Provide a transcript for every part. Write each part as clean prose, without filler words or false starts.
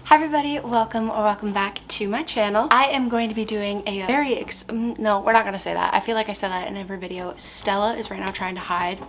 Hi everybody, welcome back to my channel. I am going to be doing a no, we're not gonna say that. I feel like I said that in every video. Stella is right now trying to hide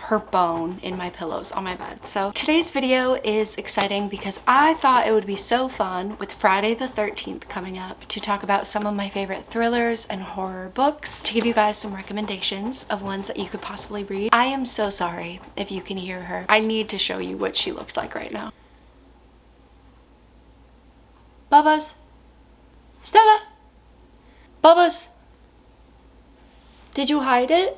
her bone in my pillows on my bed. So today's video is exciting because I thought it would be so fun with Friday the 13th coming up to talk about some of my favorite thrillers and horror books, to give you guys some recommendations of ones that you could possibly read. I am so sorry if you can hear her. I need to show you what she looks like right now. Bubba's! Stella! Bubba's! Did you hide it?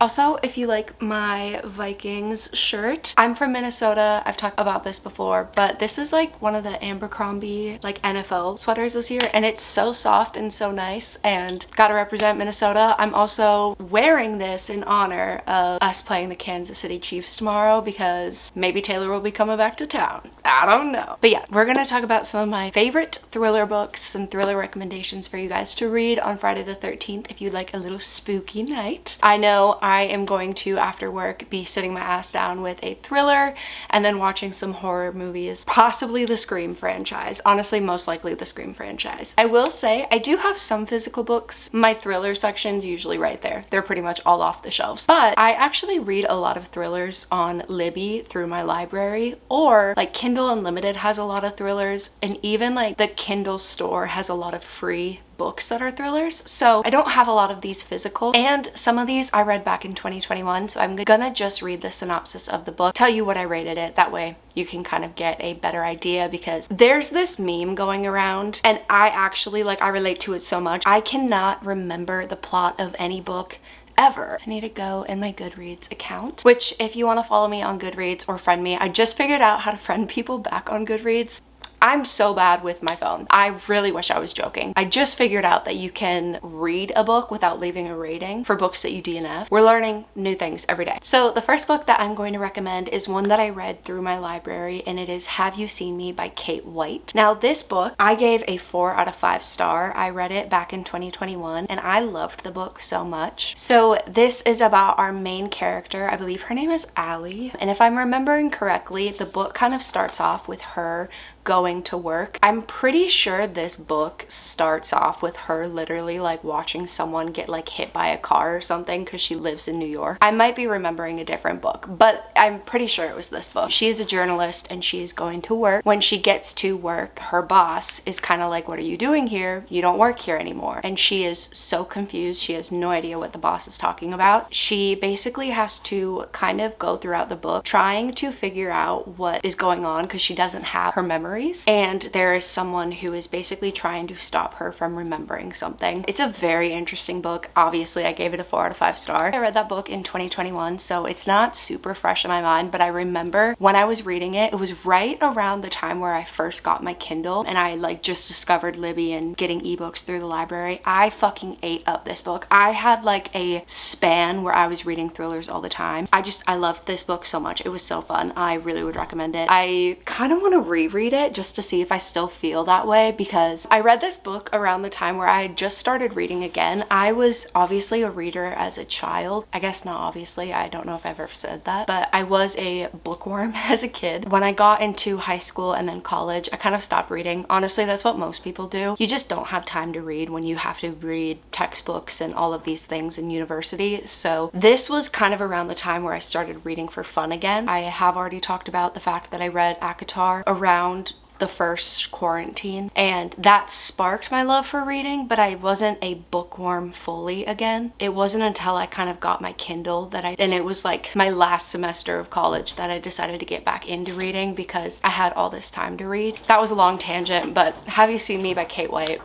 Also, if you like my Vikings shirt, I'm from Minnesota. I've talked about this before, but this is like one of the Abercrombie like NFL sweaters this year, and it's so soft and so nice, and gotta represent Minnesota. I'm also wearing this in honor of us playing the Kansas City Chiefs tomorrow because maybe Taylor will be coming back to town. I don't know. But yeah, we're gonna talk about some of my favorite thriller books and thriller recommendations for you guys to read on Friday the 13th if you'd like a little spooky night. I know I am going to, after work, be sitting my ass down with a thriller and then watching some horror movies, possibly the Scream franchise. Honestly, most likely the Scream franchise. I will say, I do have some physical books. My thriller section's usually right there. They're pretty much all off the shelves. But I actually read a lot of thrillers on Libby through my library, or like Kindle Unlimited has a lot of thrillers, and even like the Kindle store has a lot of free books that are thrillers. So I don't have a lot of these physical, and some of these I read back in 2021, so I'm gonna just read the synopsis of the book, tell you what I rated it, that way you can kind of get a better idea, because there's this meme going around and I actually I relate to it so much. I cannot remember the plot of any book ever. I need to go in my Goodreads account, which if you want to follow me on Goodreads or friend me, I just figured out how to friend people back on Goodreads. I'm so bad with my phone. I really wish I was joking. I just figured out that you can read a book without leaving a rating for books that you DNF. We're learning new things every day. So the first book that I'm going to recommend is one that I read through my library, and it is Have You Seen Me by Kate White. Now this book, I gave a 4 out of 5 star. I read it back in 2021 and I loved the book so much. So this is about our main character. I believe her name is Allie. And if I'm remembering correctly, the book kind of starts off with her going to work. I'm pretty sure this book starts off with her literally watching someone get hit by a car or something, because she lives in New York. I might be remembering a different book, but I'm pretty sure it was this book. She is a journalist and she is going to work. When she gets to work, her boss is kind of like, what are you doing here? You don't work here anymore. And she is so confused. She has no idea what the boss is talking about. She basically has to kind of go throughout the book trying to figure out what is going on, because she doesn't have her memories, and there is someone who is basically trying to stop her from remembering something. It's a very interesting book. Obviously, I gave it a 4 out of 5 star. I read that book in 2021, so it's not super fresh in my mind, but I remember when I was reading it, it was right around the time where I first got my Kindle and I just discovered Libby and getting ebooks through the library. I fucking ate up this book. I had a span where I was reading thrillers all the time. I loved this book so much. It was so fun. I really would recommend it. I kind of want to reread it just to see if I still feel that way, because I read this book around the time where I just started reading again. I was obviously a reader as a child. I guess not obviously, I don't know if I've ever said that, but I was a bookworm as a kid. When I got into high school and then college, I kind of stopped reading. Honestly, that's what most people do. You just don't have time to read when you have to read textbooks and all of these things in university. So this was kind of around the time where I started reading for fun again. I have already talked about the fact that I read ACOTAR around the first quarantine, and that sparked my love for reading, but I wasn't a bookworm fully again. It wasn't until I kind of got my Kindle and it was my last semester of college that I decided to get back into reading, because I had all this time to read. That was a long tangent, but Have You Seen Me by Kate White.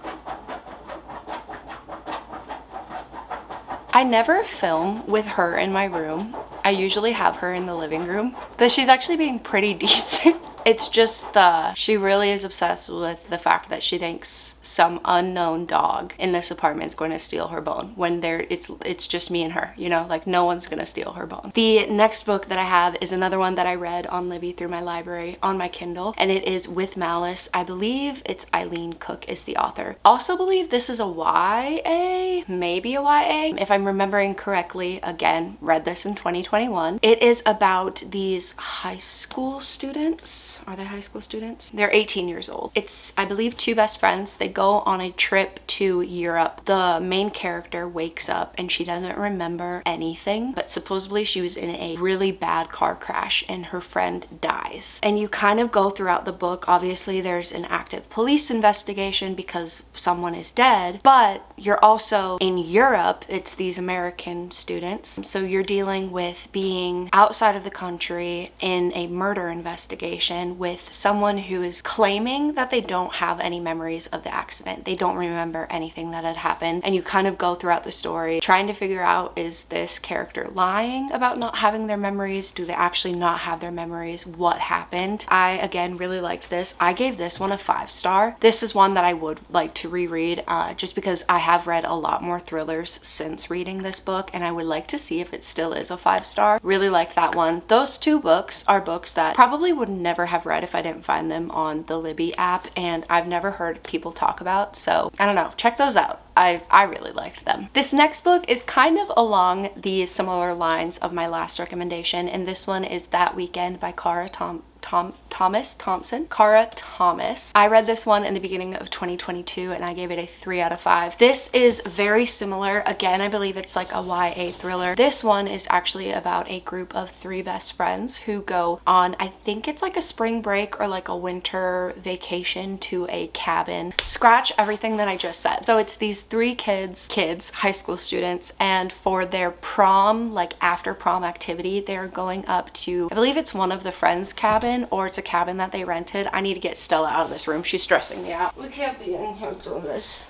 I never film with her in my room. I usually have her in the living room, but she's actually being pretty decent. It's just she really is obsessed with the fact that she thinks some unknown dog in this apartment is going to steal her bone, when it's just me and her, you know, no one's gonna steal her bone. The next book that I have is another one that I read on Libby through my library on my Kindle, and it is With Malice. I believe it's Eileen Cook is the author. Also believe this is a YA, maybe a YA, if I'm remembering correctly. Again, read this in 2021. It is about these high school students students. Are they high school students? They're 18 years old. It's, I believe, two best friends. They go on a trip to Europe. The main character wakes up and she doesn't remember anything, but supposedly she was in a really bad car crash and her friend dies. And you kind of go throughout the book. Obviously, there's an active police investigation because someone is dead, but you're also in Europe. It's these American students. So you're dealing with being outside of the country in a murder investigation with someone who is claiming that they don't have any memories of the accident. They don't remember anything that had happened. And you kind of go throughout the story trying to figure out, is this character lying about not having their memories? Do they actually not have their memories? What happened? I, again, really liked this. I gave this one a 5-star. This is one that I would like to reread just because I have read a lot more thrillers since reading this book, and I would like to see if it still is a 5-star. Really like that one. Those two books are books that probably would never have read if I didn't find them on the Libby app, and I've never heard people talk about, so I don't know, check those out. I really liked them. This next book is kind of along the similar lines of my last recommendation, and this one is That Weekend by Kara Thomas. I read this one in the beginning of 2022 and I gave it a 3 out of 5. This is very similar. Again, I believe it's like a YA thriller. This one is actually about a group of 3 best friends who go on, I think it's like a spring break or like a winter vacation to a cabin. Scratch everything that I just said. So it's these 3 kids, high school students, and for their prom, like after prom activity, they're going up to, I believe it's one of the friends' cabin, or it's a cabin that they rented. I need to get Stella out of this room. She's stressing me out. We can't be in here doing this.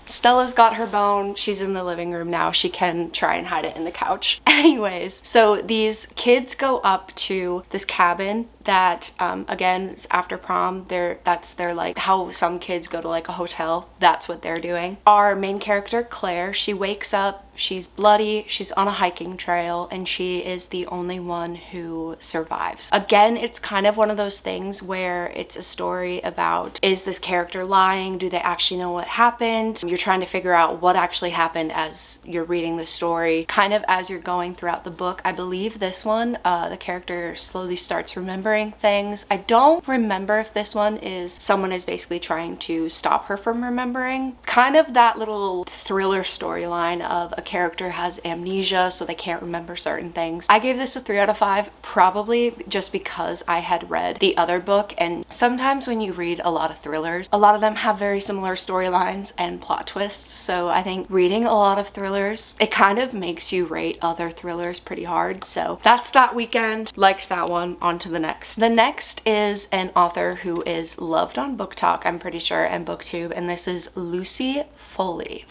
Stella's got her bone. She's in the living room now. She can try and hide it in the couch. Anyways, so these kids go up to this cabin that again is after prom. That's their like how some kids go to like a hotel. That's what they're doing. Our main character, Claire, she wakes up, she's bloody, she's on a hiking trail, and she is the only one who survives. Again, it's kind of one of those things where it's a story about, is this character lying? Do they actually know what happened? You're trying to figure out what actually happened as you're reading the story, kind of as you're going throughout the book. I believe this one, the character slowly starts remembering things. I don't remember if this one is someone is basically trying to stop her from remembering. Kind of that little thriller storyline of a character has amnesia, so they can't remember certain things. I gave this a 3 out of 5, probably just because I had read the other book, and sometimes when you read a lot of thrillers, a lot of them have very similar storylines and plot twists. So I think reading a lot of thrillers, it kind of makes you rate other thrillers pretty hard. So that's That Weekend. Liked that one. On to the next. The next is an author who is loved on Book Talk, I'm pretty sure, and BookTube, and this is Lucy Foley.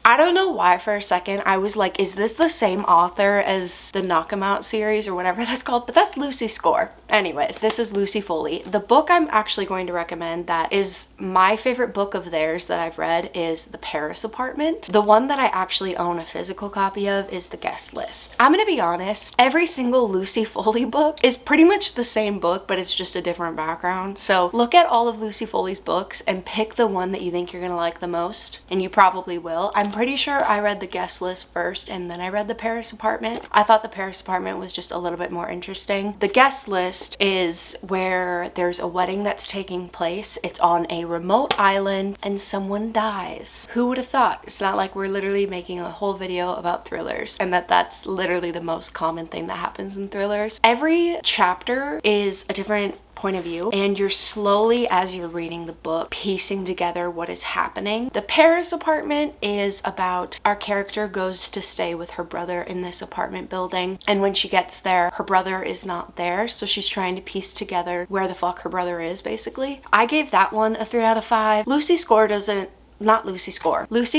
I don't know why for a second I was like, is this the same author as the Knock 'Em Out series or whatever that's called? But that's Lucy Score. Anyways, this is Lucy Foley. The book I'm actually going to recommend that is my favorite book of theirs that I've read is The Paris Apartment. The one that I actually own a physical copy of is The Guest List. I'm gonna be honest, every single Lucy Foley book is pretty much the same book, but it's just a different background. So look at all of Lucy Foley's books and pick the one that you think you're gonna like the most, and you probably will. I'm pretty sure I read The Guest List first and then I read The Paris Apartment. I thought The Paris Apartment was just a little bit more interesting. The Guest List is where there's a wedding that's taking place. It's on a remote island and someone dies. Who would have thought? It's not like we're literally making a whole video about thrillers and that's literally the most common thing that happens in thrillers. Every chapter is a different point of view, and you're slowly, as you're reading the book, piecing together what is happening. The Paris Apartment is about our character goes to stay with her brother in this apartment building, and when she gets there, her brother is not there, so she's trying to piece together where the fuck her brother is, basically. I gave that one a 3 out of 5. Lucy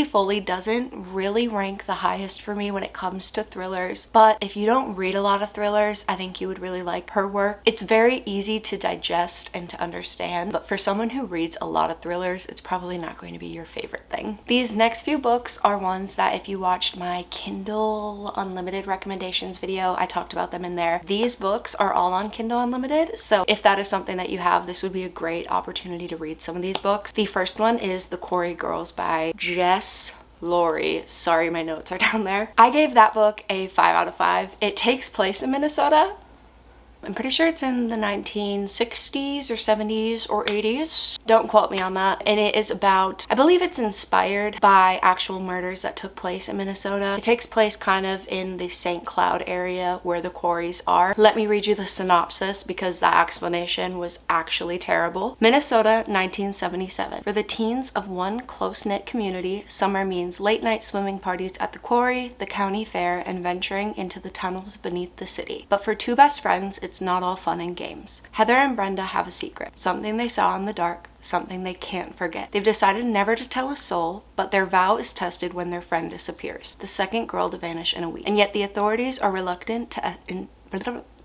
Foley doesn't really rank the highest for me when it comes to thrillers, but if you don't read a lot of thrillers, I think you would really like her work. It's very easy to digest and to understand, but for someone who reads a lot of thrillers, it's probably not going to be your favorite thing. These next few books are ones that if you watched my Kindle Unlimited recommendations video, I talked about them in there. These books are all on Kindle Unlimited, so if that is something that you have, this would be a great opportunity to read some of these books. The first one is The Cory Girls by Jess Laurie. Sorry, my notes are down there. I gave that book a 5 out of 5. It takes place in Minnesota. I'm pretty sure it's in the 1960s or 70s or 80s. Don't quote me on that. And it is about, I believe it's inspired by actual murders that took place in Minnesota. It takes place kind of in the St. Cloud area where the quarries are. Let me read you the synopsis because that explanation was actually terrible. Minnesota, 1977. For the teens of one close-knit community, summer means late night swimming parties at the quarry, the county fair, and venturing into the tunnels beneath the city. But for two best friends, it's not all fun and games. Heather and Brenda have a secret, something they saw in the dark, something they can't forget. They've decided never to tell a soul, but their vow is tested when their friend disappears, the second girl to vanish in a week. And yet the authorities are reluctant to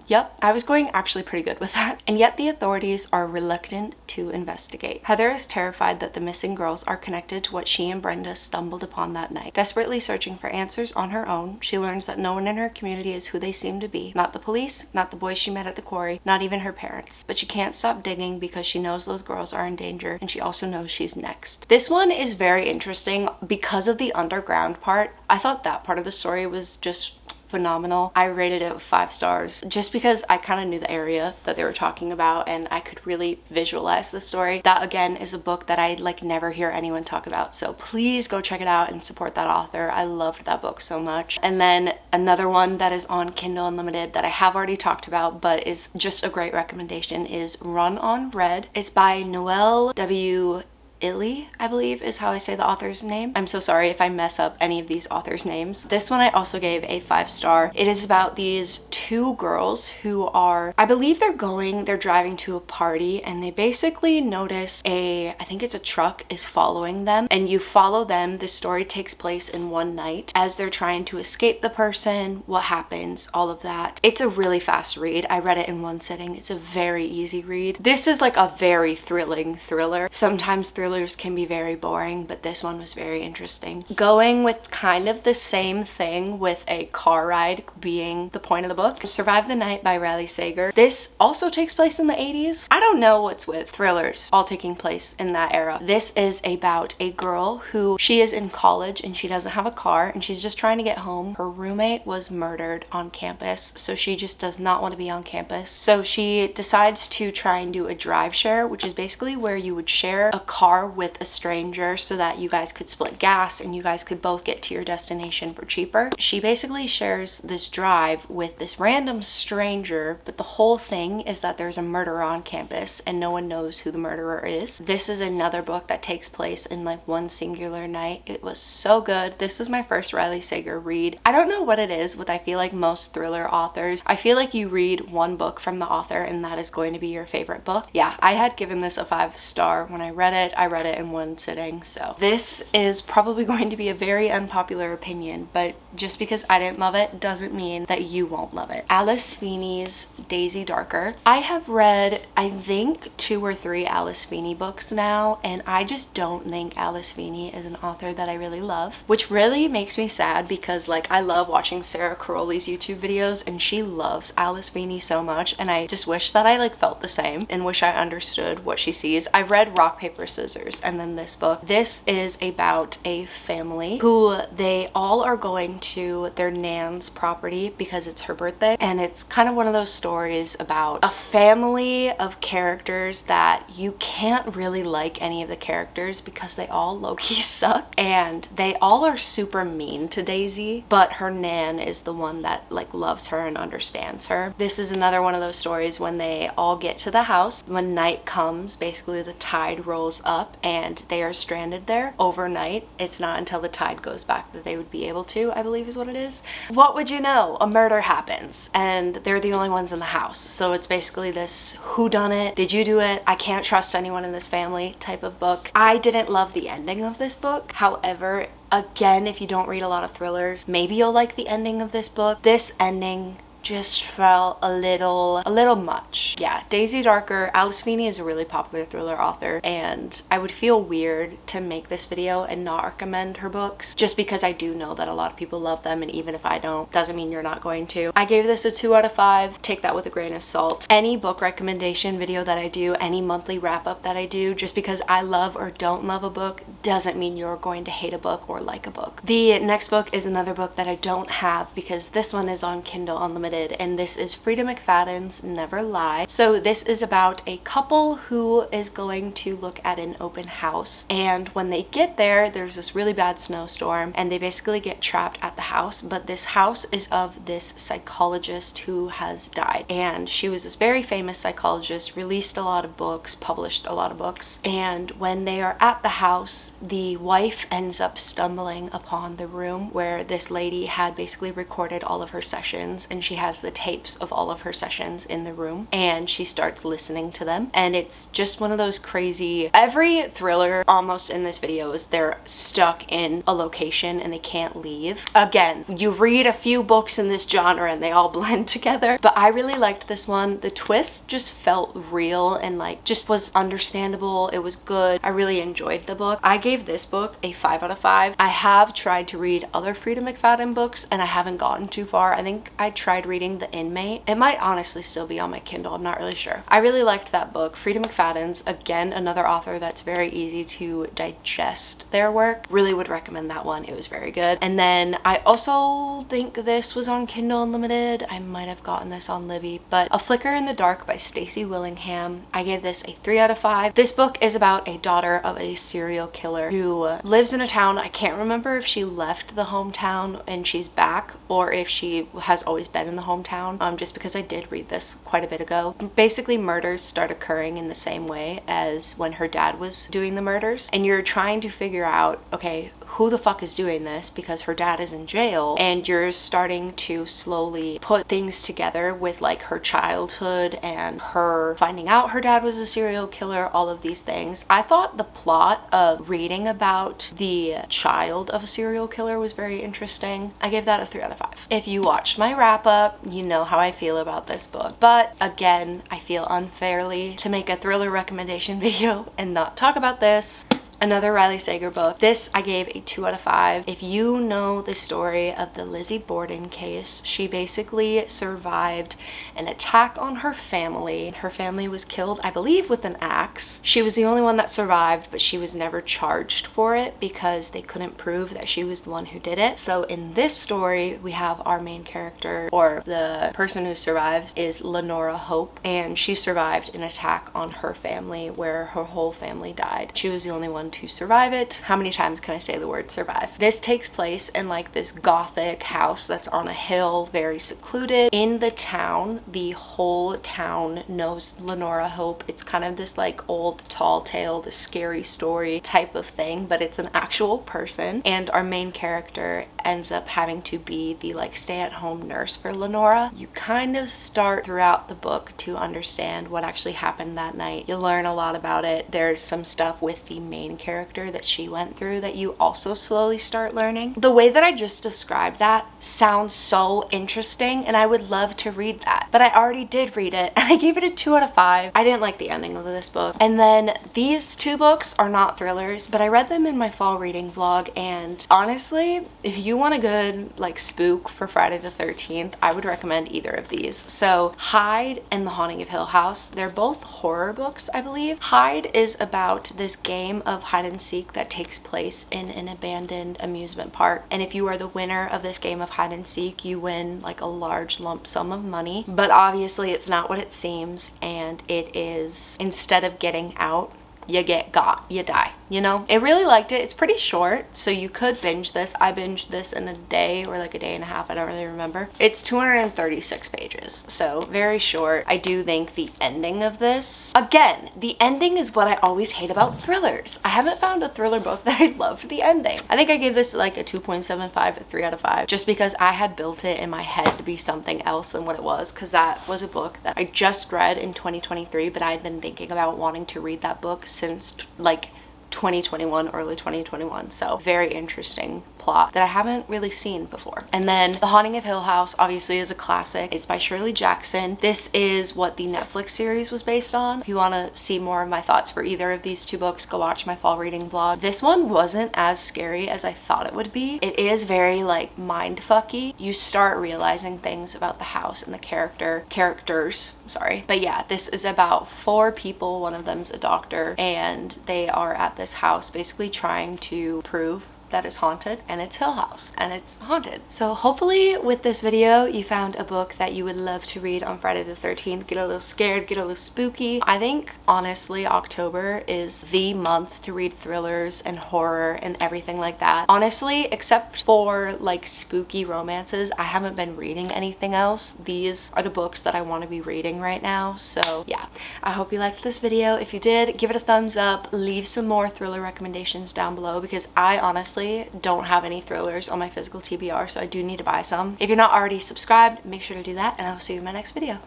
Yep, I was going actually pretty good with that. And yet the authorities are reluctant to investigate. Heather is terrified that the missing girls are connected to what she and Brenda stumbled upon that night. Desperately searching for answers on her own, she learns that no one in her community is who they seem to be. Not the police, not the boys she met at the quarry, not even her parents. But she can't stop digging because she knows those girls are in danger, and she also knows she's next. This one is very interesting because of the underground part. I thought that part of the story was just phenomenal. I rated it 5 stars just because I kind of knew the area that they were talking about and I could really visualize the story. That again is a book that I like never hear anyone talk about, so please go check it out and support that author. I loved that book so much. And then another one that is on Kindle Unlimited that I have already talked about but is just a great recommendation is Run on Red. It's by Noelle W. Illy, I believe is how I say the author's name. I'm so sorry if I mess up any of these authors' names. This one I also gave a 5 star. It is about these 2 girls who are, I believe they're driving to a party and they basically notice I think it's a truck is following them, and you follow them. The story takes place in one night as they're trying to escape the person, what happens, all of that. It's a really fast read. I read it in one sitting. It's a very easy read. This is like a very thrilling thriller. Sometimes thrillers can be very boring, but this one was very interesting. Going with kind of the same thing with a car ride being the point of the book, Survive the Night by Riley Sager. This also takes place in the 80s. I don't know what's with thrillers all taking place in that era. This is about a girl who she is in college and she doesn't have a car and she's just trying to get home. Her roommate was murdered on campus, so she just does not want to be on campus. So she decides to try and do a drive share, which is basically where you would share a car with a stranger so that you guys could split gas and you guys could both get to your destination for cheaper. She basically shares this drive with this random stranger, but the whole thing is that there's a murderer on campus and no one knows who the murderer is. This is another book that takes place in like one singular night. It was so good. This is my first Riley Sager read. I don't know what it is with, I feel like most thriller authors, I feel like you read one book from the author and that is going to be your favorite book. Yeah, I had given this a 5 star when I read it. I read it in one sitting. So this is probably going to be a very unpopular opinion, but just because I didn't love it doesn't mean that you won't love it. Alice Feeney's Daisy Darker. I have read I think 2 or 3 Alice Feeney books now, and I just don't think Alice Feeney is an author that I really love, which really makes me sad because like I love watching Sarah Caroli's YouTube videos and she loves Alice Feeney so much, and I just wish that I like felt the same and wish I understood what she sees. I read Rock Paper Scissors and then this book. This is about a family who they all are going to their nan's property because it's her birthday, and it's kind of one of those stories about a family of characters that you can't really like any of the characters because they all low-key suck and they all are super mean to Daisy, but her nan is the one that like loves her and understands her. This is another one of those stories when they all get to the house. When night comes, basically the tide rolls up and they are stranded there overnight. It's not until the tide goes back that they would be able to, I believe is what it is. What would you know? A murder happens and they're the only ones in the house. So it's basically this whodunit, did you do it? I can't trust anyone in this family type of book. I didn't love the ending of this book. However, again, if you don't read a lot of thrillers, maybe you'll like the ending of this book. This ending just felt a little much. Yeah, Daisy Darker. Alice Feeney is a really popular thriller author, and I would feel weird to make this video and not recommend her books just because I do know that a lot of people love them, and even if I don't, doesn't mean you're not going to. I gave this a 2 out of 5. Take that with a grain of salt. Any book recommendation video that I do, any monthly wrap up that I do, just because I love or don't love a book doesn't mean you're going to hate a book or like a book. The next book is another book that I don't have because this one is on Kindle Unlimited, and this is Frida McFadden's Never Lie. So this is about a couple who is going to look at an open house, and when they get there, there's this really bad snowstorm and they basically get trapped at the house. But this house is of this psychologist who has died, and she was this very famous psychologist, released a lot of books, published a lot of books. And when they are at the house, the wife ends up stumbling upon the room where this lady had basically recorded all of her sessions, and she has the tapes of all of her sessions in the room, and she starts listening to them. And it's just one of those crazy, every thriller almost in this video is they're stuck in a location and they can't leave. Again, you read a few books in this genre and they all blend together, but I really liked this one. The twist just felt real and like just was understandable. It was good. I really enjoyed the book. I gave this book a 5 out of 5. I have tried to read other Frida McFadden books and I haven't gotten too far. I think I tried reading The Inmate. It might honestly still be on my Kindle. I'm not really sure. I really liked that book. Frida McFadden's, again, another author that's very easy to digest their work. Really would recommend that one. It was very good. And then I also think this was on Kindle Unlimited. I might have gotten this on Libby, but A Flicker in the Dark by Stacey Willingham. I gave this a 3 out of 5. This book is about a daughter of a serial killer who lives in a town. I can't remember if she left the hometown and she's back or if she has always been in the hometown, just because I did read this quite a bit ago. Basically, murders start occurring in the same way as when her dad was doing the murders, and you're trying to figure out, okay, who the fuck is doing this, because her dad is in jail, and you're starting to slowly put things together with like her childhood and her finding out her dad was a serial killer, all of these things. I thought the plot of reading about the child of a serial killer was very interesting. I gave that a 3 out of 5. If you watched my wrap up, you know how I feel about this book. But again, I feel unfairly to make a thriller recommendation video and not talk about this. Another Riley Sager book. This I gave a 2 out of 5. If you know the story of the Lizzie Borden case, she basically survived an attack on her family. Her family was killed, I believe, with an axe. She was the only one that survived, but she was never charged for it because they couldn't prove that she was the one who did it. So in this story, we have our main character, or the person who survives, is Lenora Hope, and she survived an attack on her family where her whole family died. She was the only one to survive it. How many times can I say the word survive? This takes place in like this gothic house that's on a hill, very secluded in the town. The whole town knows Lenora Hope. It's kind of this like old tall tale, this scary story type of thing, but it's an actual person, and our main character ends up having to be the like stay-at-home nurse for Lenora. You kind of start throughout the book to understand what actually happened that night. You learn a lot about it. There's some stuff with the main character that she went through that you also slowly start learning. The way that I just described that sounds so interesting, and I would love to read that, but I already did read it and I gave it a 2 out of 5. I didn't like the ending of this book. And then these two books are not thrillers, but I read them in my fall reading vlog, and honestly, if you want a good like spook for Friday the 13th, I would recommend either of these. So Hide and The Haunting of Hill House, they're both horror books, I believe. Hide is about this game of hide and seek that takes place in an abandoned amusement park, and if you are the winner of this game of hide and seek, you win like a large lump sum of money. But obviously it's not what it seems, and it is, instead of getting out, you get got, you die, you know? I really liked it. It's pretty short, so you could binge this. I binged this in a day or like a day and a half, I don't really remember. It's 236 pages, so very short. I do think the ending of this, again, the ending is what I always hate about thrillers. I haven't found a thriller book that I loved the ending. I think I gave this like a 2.75, a 3 out of 5, just because I had built it in my head to be something else than what it was, because that was a book that I just read in 2023, but I had been thinking about wanting to read that book since like 2021, early 2021. So very interesting plot that I haven't really seen before. And then The Haunting of Hill House obviously is a classic. It's by Shirley Jackson. This is what the Netflix series was based on. If you want to see more of my thoughts for either of these two books, go watch my fall reading vlog. This one wasn't as scary as I thought it would be. It is very like mindfucky. You start realizing things about the house and the characters, sorry. But yeah, this is about 4 people. One of them's a doctor, and they are at this house basically trying to prove that it's haunted, and it's Hill House and it's haunted. So hopefully with this video you found a book that you would love to read on Friday the 13th. Get a little scared, get a little spooky. I think honestly October is the month to read thrillers and horror and everything like that. Honestly, except for like spooky romances, I haven't been reading anything else. These are the books that I want to be reading right now. So yeah, I hope you liked this video. If you did, give it a thumbs up, leave some more thriller recommendations down below, because I honestly don't have any thrillers on my physical TBR, so I do need to buy some. If you're not already subscribed, make sure to do that, and I will see you in my next video.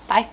Bye.